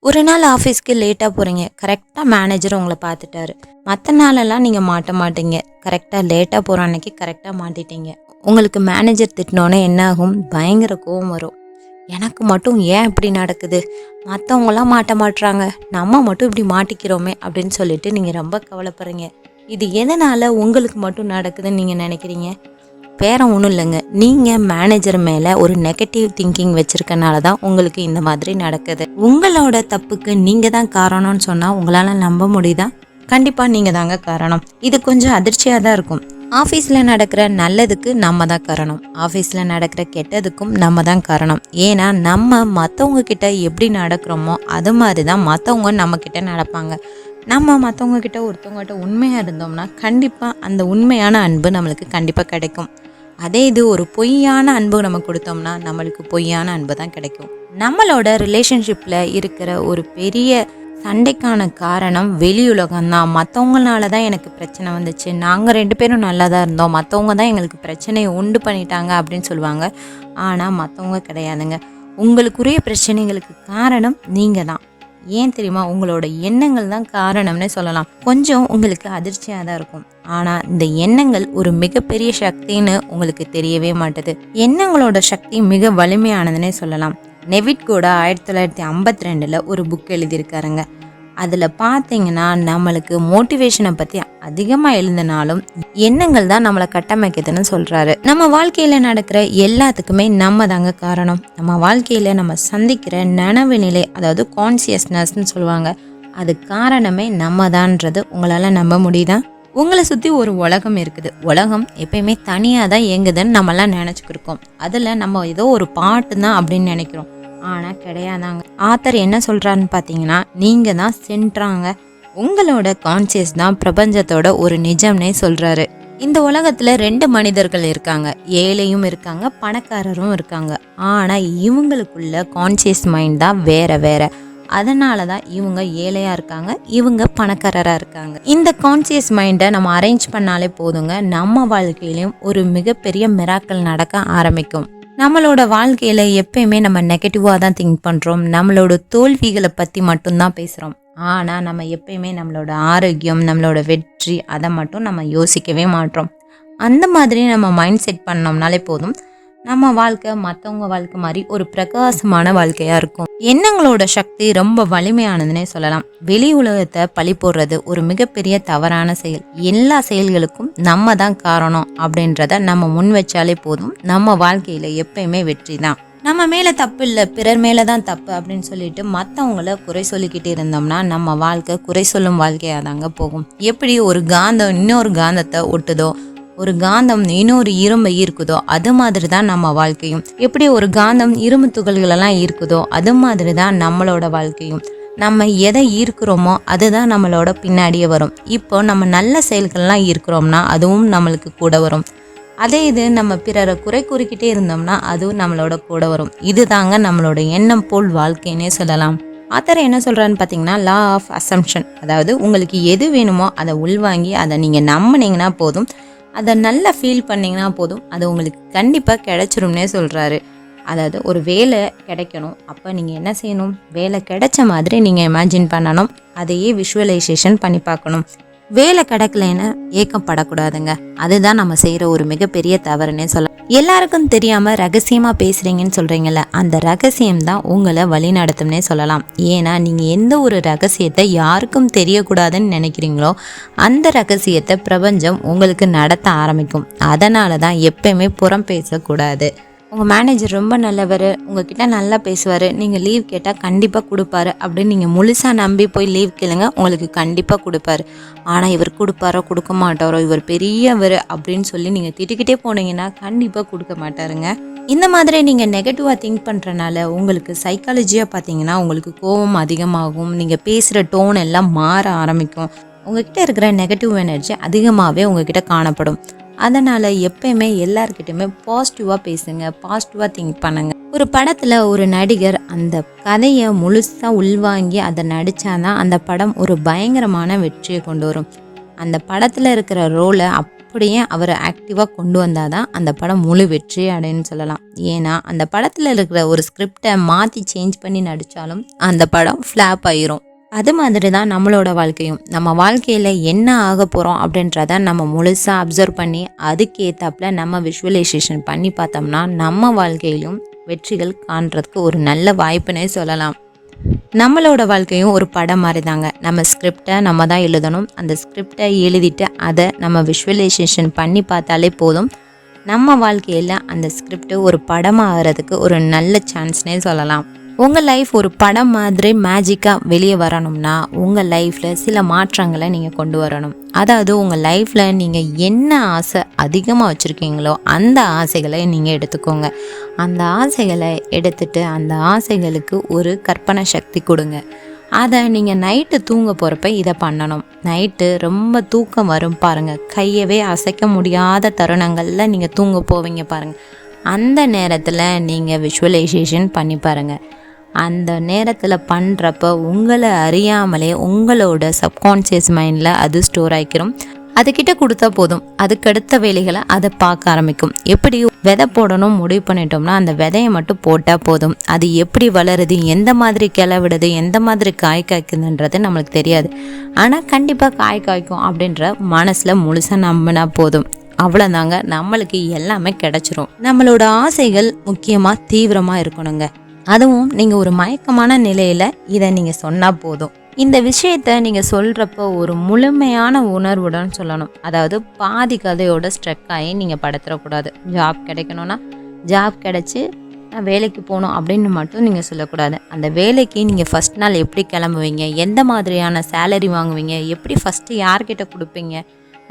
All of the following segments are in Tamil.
ஒரு நாள் ஆஃபீஸ்க்கு லேட்டாக போகிறீங்க. கரெக்டாக மேனேஜர் உங்களை பார்த்துட்டாரு. மற்ற நாளெல்லாம் நீங்கள் மாட்ட மாட்டீங்க. கரெக்டாக லேட்டாக போகிற அன்னைக்கு கரெக்டாக மாட்டிட்டீங்க. உங்களுக்கு மேனேஜர் திட்டினோன்னே என்ன ஆகும்? பயங்கர கோவம் வரும். எனக்கு மட்டும் ஏன் இப்படி நடக்குது? மற்றவங்களாம் மாட்ட மாட்டுறாங்க, நம்ம மட்டும் இப்படி மாட்டிக்கிறோமே அப்படின்னு சொல்லிட்டு நீங்கள் ரொம்ப கவலைப்படுறீங்க. இது எதனால் உங்களுக்கு மட்டும் நடக்குதுன்னு நீங்கள் நினைக்கிறீங்க? வேற ஒன்றும் இல்லைங்க, நீங்கள் மேனேஜர் மேலே ஒரு நெகட்டிவ் திங்கிங் வச்சுருக்கனால தான் உங்களுக்கு இந்த மாதிரி நடக்குது. உங்களோட தப்புக்கு நீங்கள் தான் காரணம்னு சொன்னால் உங்களால் நம்ப முடியுதா? கண்டிப்பாக நீங்கள் தாங்க காரணம். இது கொஞ்சம் அதிர்ச்சியாக தான் இருக்கும். ஆஃபீஸில் நடக்கிற நல்லதுக்கு நம்ம தான் காரணம், ஆஃபீஸில் நடக்கிற கெட்டதுக்கும் நம்ம தான் காரணம். ஏன்னா நம்ம மற்றவங்க கிட்ட எப்படி நடக்கிறோமோ அது மாதிரி தான் மற்றவங்க நம்மக்கிட்ட நடப்பாங்க. நம்ம மற்றவங்க கிட்ட ஒருத்தவங்ககிட்ட உண்மையாக இருந்தோம்னா கண்டிப்பாக அந்த உண்மையான அன்பு நம்மளுக்கு கண்டிப்பாக கிடைக்கும். அதே இது ஒரு பொய்யான அன்பு நம்ம கொடுத்தோம்னா நம்மளுக்கு பொய்யான அன்பு தான் கிடைக்கும். நம்மளோட ரிலேஷன்ஷிப்பில் இருக்கிற ஒரு பெரிய சண்டைக்கான காரணம் வெளி உலகம்தான். மற்றவங்களால தான் எனக்கு பிரச்சனை வந்துச்சு, நாங்கள் 2 பேரும் நல்லா தான் இருந்தோம், மற்றவங்க தான் எங்களுக்கு பிரச்சனையை உண்டு பண்ணிட்டாங்க அப்படின்னு சொல்லுவாங்க. ஆனால் மற்றவங்க கிடையாதுங்க. உங்களுக்குரிய பிரச்சனைகளுக்கு காரணம் நீங்கள் தான். ஏன் தெரியுமா? உங்களோட எண்ணங்கள் தான் காரணம்னே சொல்லலாம். கொஞ்சம் உங்களுக்கு அதிர்ச்சியாக தான் இருக்கும். ஆனால் இந்த எண்ணங்கள் ஒரு மிகப்பெரிய சக்தின்னு உங்களுக்கு தெரியவே மாட்டுது. எண்ணங்களோட சக்தி மிக வலிமையானதுன்னே சொல்லலாம். நெவிட் கூட 1952 ஒரு புக் எழுதியிருக்காருங்க. அதில் பார்த்தீங்கன்னா நம்மளுக்கு மோட்டிவேஷனை பற்றி அதிகமாக எழுதினாலும் எண்ணங்கள் தான் நம்மளை கட்டமைக்குதுன்னு சொல்கிறாரு. நம்ம வாழ்க்கையில் நடக்கிற எல்லாத்துக்குமே நம்ம தாங்க காரணம். நம்ம வாழ்க்கையில் நம்ம சந்திக்கிற நனவு நிலை, அதாவது கான்சியஸ்னஸ்ன்னு சொல்லுவாங்க, அது காரணமே நம்ம தான்ன்றது உங்களால் நம்ப முடியுதா? உங்களை சுற்றி ஒரு உலகம் இருக்குது. உலகம் எப்பயுமே தனியாக தான் இயங்குதுன்னு நம்மளாம் நினச்சிக்கிருக்கோம். அதில் நம்ம ஏதோ ஒரு பாட்டு தான் அப்படின்னு நினைக்கிறோம். ஆனால் கிடையாதாங்க. ஆத்தர் என்ன சொல்கிறான்னு பார்த்தீங்கன்னா, நீங்கள் தான் சென்றாங்க, உங்களோட கான்சியஸ் தான் பிரபஞ்சத்தோட ஒரு நிஜம்னே சொல்கிறாரு. இந்த உலகத்தில் 2 மனிதர்கள் இருக்காங்க. ஏழையும் இருக்காங்க, பணக்காரரும் இருக்காங்க. ஆனால் இவங்களுக்குள்ள கான்சியஸ் மைண்ட் தான் வேற வேற. அதனால தான் இவங்க ஏழையாக இருக்காங்க, இவங்க பணக்காரராக இருக்காங்க. இந்த கான்சியஸ் மைண்டை நம்ம அரேஞ்ச் பண்ணாலே போதுங்க, நம்ம வாழ்க்கையிலையும் ஒரு மிகப்பெரிய மிராக்கள் நடக்க ஆரம்பிக்கும். நம்மளோட வாழ்க்கையில் எப்பயுமே நம்ம நெகட்டிவாக தான் திங்க் பண்ணுறோம். நம்மளோட தோல்விகளை பற்றி மட்டும்தான் பேசுகிறோம். ஆனால் நம்ம எப்பயுமே நம்மளோட ஆரோக்கியம், நம்மளோட வெற்றி, அதை மட்டும் நம்ம யோசிக்கவே மாட்டோம். அந்த மாதிரி நம்ம மைண்ட் செட் பண்ணோம்னாலே போதும், நம்ம வாழ்க்கை மற்றவங்க வாழ்க்கை மாதிரி ஒரு பிரகாசமான வாழ்க்கையாக இருக்கும். எண்ணங்களோட சக்தி ரொம்ப வலிமையானதுன்னே சொல்லலாம். வெளி உலகத்தை பழி போடுறது ஒரு மிகப்பெரிய தவறான செயல். எல்லா செயல்களுக்கும் நம்ம தான் காரணம் அப்படின்றத நம்ம முன் வச்சாலே போதும், நம்ம வாழ்க்கையில் எப்பயுமே வெற்றி தான். நம்ம மேலே தப்பு இல்லை, பிறர் மேலே தான் தப்பு அப்படின்னு சொல்லிட்டு மற்றவங்கள குறை சொல்லிக்கிட்டு இருந்தோம்னா நம்ம வாழ்க்கை குறை சொல்லும் வாழ்க்கையாக தாங்க போகும். எப்படி ஒரு காந்தம் இன்னொரு காந்தத்தை ஒட்டுதோ, ஒரு காந்தம் இன்னொரு இரும்பை ஈர்க்குதோ, அது மாதிரி தான் நம்ம வாழ்க்கையும். எப்படி ஒரு காந்தம் இரும்பு துகள்களெல்லாம் ஈர்க்குதோ அது மாதிரி தான் நம்மளோட வாழ்க்கையும். நம்ம எதை ஈர்க்கிறோமோ அதுதான் நம்மளோட பின்னாடியே வரும். இப்போ நம்ம நல்ல செயல்கள்லாம் ஈர்க்கிறோம்னா அதுவும் நம்மளுக்கு கூட வரும். அதே இது நம்ம பிறரை குறை கூறிக்கிட்டே இருந்தோம்னா அதுவும் நம்மளோட கூட வரும். இது தாங்க நம்மளோட எண்ணம் போல் வாழ்க்கைன்னே சொல்லலாம். ஆத்தர் என்ன சொல்கிறான்னு பார்த்தீங்கன்னா, லா ஆஃப் அசம்ஷன், அதாவது உங்களுக்கு எது வேணுமோ அதை உள்வாங்கி அதை நீங்கள் நம்பினீங்கன்னா போதும், அதை நல்லா ஃபீல் பண்ணிங்கன்னா போதும், அது உங்களுக்கு கண்டிப்பாக கிடைச்சிரும்னே சொல்கிறாரு. அதாவது ஒரு வேலை கிடைக்கணும், அப்போ நீங்கள் என்ன செய்யணும்? வேலை கிடைச்ச மாதிரி நீங்கள் இமேஜின் பண்ணணும், அதையே விஷுவலைசேஷன் பண்ணி பார்க்கணும். வேலை கிடைக்கலன்னு ஏக்கப்படக்கூடாதுங்க. அதுதான் நம்ம செய்கிற ஒரு மிகப்பெரிய தவறுன்னே சொல்லலாம். எல்லாருக்கும் தெரியாமல் ரகசியமாக பேசுகிறீங்கன்னு சொல்கிறீங்கல்ல, அந்த ரகசியம் தான் உங்களை வழி நடத்தும்னே சொல்லலாம். ஏன்னா நீங்கள் எந்த ஒரு ரகசியத்தை யாருக்கும் தெரியக்கூடாதுன்னு நினைக்கிறீங்களோ அந்த ரகசியத்தை பிரபஞ்சம் உங்களுக்கு நடத்த ஆரம்பிக்கும். அதனால தான் எப்பயுமே புறம் பேசக்கூடாது. உங்கள் மேனேஜர் ரொம்ப நல்லவர், உங்ககிட்ட நல்லா பேசுவார், நீங்கள் லீவ் கேட்டால் கண்டிப்பாக கொடுப்பாரு அப்படின்னு நீங்கள் முழுசாக நம்பி போய் லீவ் கேளுங்க, உங்களுக்கு கண்டிப்பாக கொடுப்பாரு. ஆனால் இவர் கொடுப்பாரோ கொடுக்க மாட்டாரோ, இவர் பெரியவர் அப்படின்னு சொல்லி நீங்கள் திட்டிக்கிட்டே போனீங்கன்னா கண்டிப்பாக கொடுக்க மாட்டாருங்க. இந்த மாதிரி நீங்கள் நெகட்டிவாக திங்க் பண்ணுறனால உங்களுக்கு சைக்காலஜியாக பார்த்தீங்கன்னா உங்களுக்கு கோபம் அதிகமாகும், நீங்கள் பேசுகிற டோன் எல்லாம் மாற ஆரம்பிக்கும், உங்ககிட்ட இருக்கிற நெகட்டிவ் எனர்ஜி அதிகமாகவே உங்ககிட்ட காணப்படும். அதனால் எப்பயுமே எல்லார்கிட்டையுமே பாசிட்டிவாக பேசுங்க, பாசிட்டிவாக திங்க் பண்ணுங்க. ஒரு படத்தில் ஒரு நடிகர் அந்த கதையை முழுசாக உள்வாங்கி அதை நடித்தாதான் அந்த படம் ஒரு பயங்கரமான வெற்றியை கொண்டு வரும். அந்த படத்தில் இருக்கிற ரோலை அப்படியே அவர் ஆக்டிவாக கொண்டு வந்தால் தான் அந்த படம் முழு வெற்றி அடைன்னு சொல்லலாம். ஏன்னா அந்த படத்தில் இருக்கிற ஒரு ஸ்கிரிப்டை மாற்றி சேஞ்ச் பண்ணி நடித்தாலும் அந்த படம் ஃப்ளாப் ஆயிரும். அது மாதிரி தான் நம்மளோட வாழ்க்கையும். நம்ம வாழ்க்கையில் என்ன ஆக போகிறோம் அப்படின்றத நம்ம முழுசாக அப்சர்வ் பண்ணி அதுக்கேற்றாப்புல நம்ம விஷுவலைசேஷன் பண்ணி பார்த்தோம்னா நம்ம வாழ்க்கையிலும் வெற்றிகள் காண்றதுக்கு ஒரு நல்ல வாய்ப்புனே சொல்லலாம். நம்மளோட வாழ்க்கையும் ஒரு படம் மாதிரி தாங்க. நம்ம ஸ்கிரிப்டை நம்ம தான் எழுதணும். அந்த ஸ்கிரிப்டை எழுதிட்டு அதை நம்ம விஷுவலைசேஷன் பண்ணி பார்த்தாலே போதும். நம்ம வாழ்க்கையில் அந்த ஸ்கிரிப்ட் ஒரு படமாக ஆகிறதுக்கு ஒரு நல்ல சான்ஸ்னே சொல்லலாம். உங்கள் லைஃப் ஒரு படம் மாதிரி மேஜிக்காக வெளியே வரணும்னா உங்கள் லைஃப்பில் சில மாற்றங்களை நீங்கள் கொண்டு வரணும். அதாவது உங்கள் லைஃப்பில் நீங்கள் என்ன ஆசை அதிகமாக வச்சுருக்கீங்களோ அந்த ஆசைகளை நீங்கள் எடுத்துக்கோங்க. அந்த ஆசைகளை எடுத்துட்டு அந்த ஆசைகளுக்கு ஒரு கற்பனை சக்தி கொடுங்க. அதை நீங்கள் நைட்டு தூங்க போகிறப்ப இதை பண்ணணும். நைட்டு ரொம்ப தூக்கம் வரும் பாருங்கள், கையவே அசைக்க முடியாத தருணங்களில் நீங்கள் தூங்க போவீங்க பாருங்கள். அந்த நேரத்தில் நீங்கள் விஷுவலைசேஷன் பண்ணி பாருங்கள். அந்த நேரத்தில் பண்ணுறப்ப உங்களை அறியாமலே உங்களோட சப்கான்ஷியஸ் மைண்டில் அது ஸ்டோர் ஆகிக்கிறோம். அதுக்கிட்ட கொடுத்தா போதும், அதுக்கடுத்த வேலைகளை அதை பார்க்க ஆரம்பிக்கும். எப்படி விதை போடணும் முடிவு பண்ணிட்டோம்னா அந்த விதையை மட்டும் போட்டால் போதும். அது எப்படி வளருது, எந்த மாதிரி கிளவிடுது, எந்த மாதிரி காய் காய்க்குதுன்றது நம்மளுக்கு தெரியாது. ஆனால் கண்டிப்பாக காய் காய்க்கும் அப்படின்ற மனசில் முழுசாக நம்பினா போதும். அவ்வளோதாங்க, நம்மளுக்கு எல்லாமே கிடைச்சிரும். நம்மளோட ஆசைகள் முக்கியமாக தீவிரமாக இருக்கணுங்க. அதுவும் நீங்கள் ஒரு மயக்கமான நிலையில் இதை நீங்கள் சொன்னால் போதும். இந்த விஷயத்த நீங்கள் சொல்கிறப்போ ஒரு முழுமையான உணர்வுடன் சொல்லணும். அதாவது பாதி கதையோட ஸ்ட்ரக் ஆகி நீங்கள் படுத்துடக்கூடாது. ஜாப் கிடைக்கணும்னா ஜாப் கிடைச்சி நான் வேலைக்கு போகணும் அப்படின்னு மட்டும் நீங்கள் சொல்லக்கூடாது. அந்த வேலைக்கு நீங்கள் ஃபஸ்ட் நாள் எப்படி கிளம்புவீங்க, எந்த மாதிரியான சேலரி வாங்குவீங்க, எப்படி ஃபஸ்ட்டு யார்கிட்ட கொடுப்பீங்க,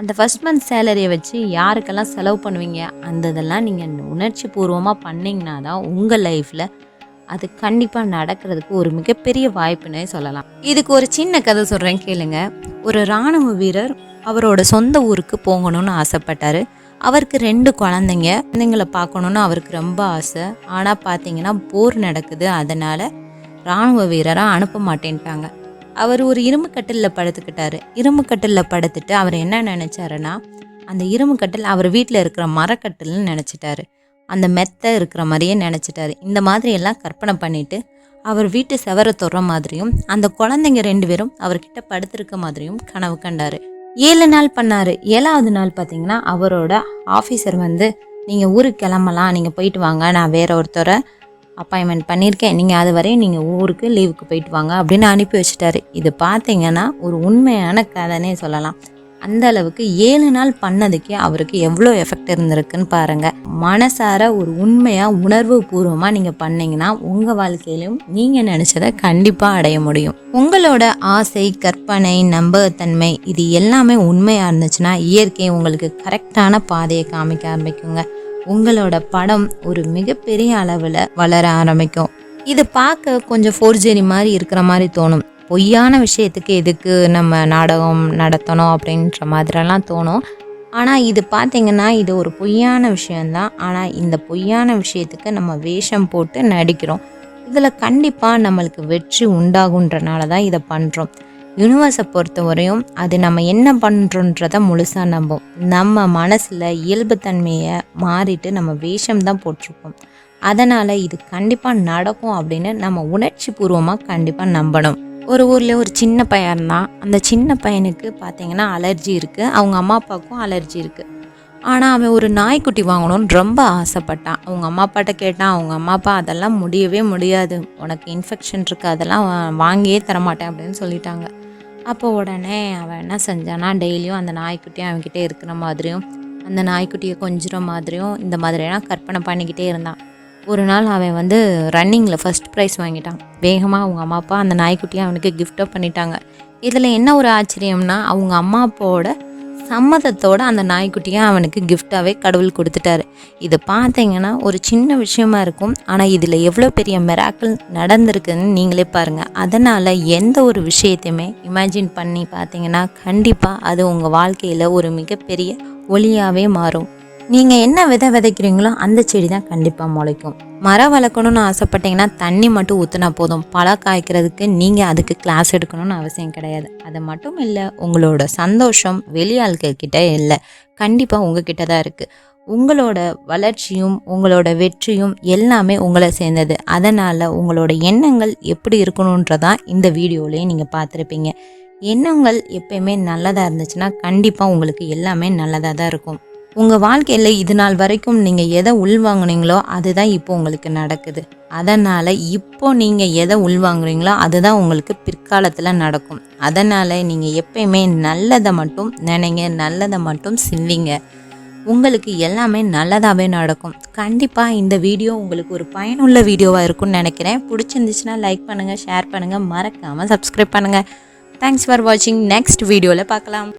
அந்த ஃபஸ்ட் மந்த் சேலரியை வச்சு யாருக்கெல்லாம் செலவு பண்ணுவீங்க, அந்த இதெல்லாம் நீங்கள் உணர்ச்சி பூர்வமாக பண்ணிங்கன்னா தான் உங்கள் லைஃப்பில் அது கண்டிப்பாக நடக்கிறதுக்கு ஒரு மிகப்பெரிய வாய்ப்புன்னே சொல்லலாம். இதுக்கு ஒரு சின்ன கதை சொல்கிறேன் கேளுங்க. ஒரு இராணுவ வீரர் அவரோட சொந்த ஊருக்கு போகணும்னு ஆசைப்பட்டார். அவருக்கு 2 குழந்தைங்களை பார்க்கணுன்னு அவருக்கு ரொம்ப ஆசை. ஆனால் பார்த்தீங்கன்னா போர் நடக்குது, அதனால் இராணுவ வீரராக அனுப்ப மாட்டேன்ட்டாங்க. அவர் ஒரு இரும்பு கட்டிலில் படுத்துக்கிட்டாரு. இரும்பு கட்டிலில் படுத்துட்டு அவர் என்ன நினச்சாருன்னா, அந்த இரும்பு கட்டில் அவர் வீட்டில் இருக்கிற மரக்கட்டில்னு நினச்சிட்டாரு. அந்த மெத்தை இருக்கிற மாதிரியே நினச்சிட்டாரு. இந்த மாதிரி எல்லாம் கற்பனை பண்ணிவிட்டு அவர் வீட்டு செவரை தொடுற மாதிரியும் அந்த குழந்தைங்க 2 பேரும் அவர்கிட்ட படுத்திருக்க மாதிரியும் கனவு கண்டார். 7 நாள் பண்ணார். 7வது நாள் பார்த்தீங்கன்னா அவரோட ஆஃபீஸர் வந்து, நீங்கள் ஊருக்கு கிளம்பலாம், நீங்கள் போயிட்டு வாங்க, நான் வேற ஒருத்தரை அப்பாயின்மெண்ட் பண்ணியிருக்கேன், நீங்கள் அது வரையும் நீங்கள் ஊருக்கு லீவுக்கு போயிட்டு வாங்க அப்படின்னு அனுப்பி வச்சுட்டாரு. இது பார்த்தீங்கன்னா ஒரு உண்மையான கதைன்னே சொல்லலாம். அந்த அளவுக்கு 7 நாள் பண்ணதுக்கே அவருக்கு எவ்வளோ எஃபெக்ட் இருந்திருக்குன்னு பாருங்கள். மனசார ஒரு உண்மையாக உணர்வு பூர்வமாக நீங்கள் பண்ணிங்கன்னா உங்கள் வாழ்க்கையிலும் நீங்கள் நினச்சதை கண்டிப்பாக அடைய முடியும். உங்களோட ஆசை, கற்பனை, நம்பகத்தன்மை இது எல்லாமே உண்மையாக இருந்துச்சுன்னா இயற்கை உங்களுக்கு கரெக்டான பாதையை காமிக்க ஆரம்பிக்குங்க. உங்களோட படம் ஒரு மிகப்பெரிய அளவில் வளர ஆரம்பிக்கும். இது பார்க்க கொஞ்சம் ஃபோர்ஜரி மாதிரி இருக்கிற மாதிரி தோணும். பொய்யான விஷயத்துக்கு எதுக்கு நம்ம நாடகம் நடத்தணும் அப்படின்ற மாதிரிலாம் தோணும். ஆனால் இது பார்த்திங்கன்னா இது ஒரு பொய்யான விஷயந்தான். ஆனால் இந்த பொய்யான விஷயத்துக்கு நம்ம வேஷம் போட்டு நடிக்கிறோம். இதில் கண்டிப்பாக நம்மளுக்கு வெற்றி உண்டாகுன்றனால தான் இதை பண்ணுறோம். யூனிவர்ஸை பொறுத்த வரையும் அது நம்ம என்ன பண்ணுறோன்றதை முழுசாக நம்போம். நம்ம மனசில் இயல்புத்தன்மையை மாறிட்டு நம்ம வேஷம் தான் போட்டிருக்கோம். அதனால் இது கண்டிப்பாக நடக்கும் அப்படின்னு நம்ம உணர்ச்சி பூர்வமாக கண்டிப்பாக நம்பணும். ஒரு ஊரில் ஒரு சின்ன பையன் இருந்தான். அந்த சின்ன பையனுக்கு பார்த்தீங்கன்னா அலர்ஜி இருக்குது. அவங்க அம்மா அப்பாவுக்கும் அலர்ஜி இருக்குது. ஆனால் அவன் ஒரு நாய்க்குட்டி வாங்கணும்னு ரொம்ப ஆசைப்பட்டான். அவங்க அம்மா அப்பாட்ட கேட்டான். அவங்க அம்மா அப்பா அதெல்லாம் முடியவே முடியாது, உனக்கு இன்ஃபெக்ஷன் இருக்குது, அதெல்லாம் வாங்கியே தரமாட்டேன் அப்படின்னு சொல்லிட்டாங்க. அப்போ உடனே அவன் என்ன செஞ்சானா, டெய்லியும் அந்த நாய்க்குட்டியை அவன்கிட்ட இருக்கிற மாதிரியும் அந்த நாய்க்குட்டியை கொஞ்சுற மாதிரியும் இந்த மாதிரியெல்லாம் கற்பனை பண்ணிக்கிட்டே இருந்தான். ஒரு நாள் அவன் ரன்னிங்கில் ஃபஸ்ட் ப்ரைஸ் வாங்கிட்டான். வேகமாக அவங்க அம்மா அப்பா அந்த நாய்க்குட்டியை அவனுக்கு கிஃப்டாக பண்ணிட்டாங்க. இதில் என்ன ஒரு ஆச்சரியம்னா, அவங்க அம்மா அப்பாவோட சம்மதத்தோடு அந்த நாய்க்குட்டியை அவனுக்கு கிஃப்டாகவே கடவுள் கொடுத்துட்டாரு. இது பார்த்தீங்கன்னா ஒரு சின்ன விஷயமா இருக்கும், ஆனால் இதில் எவ்வளோ பெரிய மிராக்கிள் நடந்திருக்குன்னு நீங்களே பாருங்கள். அதனால் எந்த ஒரு விஷயத்தையுமே இமேஜின் பண்ணி பார்த்தீங்கன்னா கண்டிப்பாக அது உங்கள் வாழ்க்கையில் ஒரு மிகப்பெரிய ஒளியாகவே மாறும். நீங்கள் என்ன விதை விதைக்கிறீங்களோ அந்த செடி தான் கண்டிப்பாக முளைக்கும். மரம் வளர்க்கணும்னு ஆசைப்பட்டீங்கன்னா தண்ணி மட்டும் ஊற்றினா போதும். பழம் காய்க்கிறதுக்கு நீங்கள் அதுக்கு கிளாஸ் எடுக்கணும்னு அவசியம் கிடையாது. அது மட்டும் இல்லை, உங்களோட சந்தோஷம் வெளி ஆட்கள்கிட்ட இல்லை, கண்டிப்பாக உங்ககிட்ட தான் இருக்குது. உங்களோட வளர்ச்சியும் உங்களோட வெற்றியும் எல்லாமே உங்களை சேர்ந்தது. அதனால் உங்களோட எண்ணங்கள் எப்படி இருக்கணுன்றதான் இந்த வீடியோலேயே நீங்கள் பார்த்துருப்பீங்க. எண்ணங்கள் எப்பயுமே நல்லதாக இருந்துச்சுன்னா கண்டிப்பாக உங்களுக்கு எல்லாமே நல்லதாக தான் இருக்கும். உங்கள் வாழ்க்கையில் இது நாள் வரைக்கும் நீங்கள் எதை உள்வாங்குனீங்களோ அதுதான் இப்போ உங்களுக்கு நடக்குது. அதனால் இப்போ நீங்கள் எதை உள்வாங்குறீங்களோ அதுதான் உங்களுக்கு பிற்காலத்தில் நடக்கும். அதனால் நீங்கள் எப்பயுமே நல்லதை மட்டும் நினைங்க, நல்லதை மட்டும் சிந்திங்க. உங்களுக்கு எல்லாமே நல்லதாகவே நடக்கும். கண்டிப்பாக இந்த வீடியோ உங்களுக்கு ஒரு பயனுள்ள வீடியோவாக இருக்கும்னு நினைக்கிறேன். பிடிச்சிருந்துச்சுன்னா லைக் பண்ணுங்கள், ஷேர் பண்ணுங்கள், மறக்காமல் சப்ஸ்கிரைப் பண்ணுங்கள். தேங்க்ஸ் ஃபார் வாட்சிங். நெக்ஸ்ட் வீடியோவில் பார்க்கலாம்.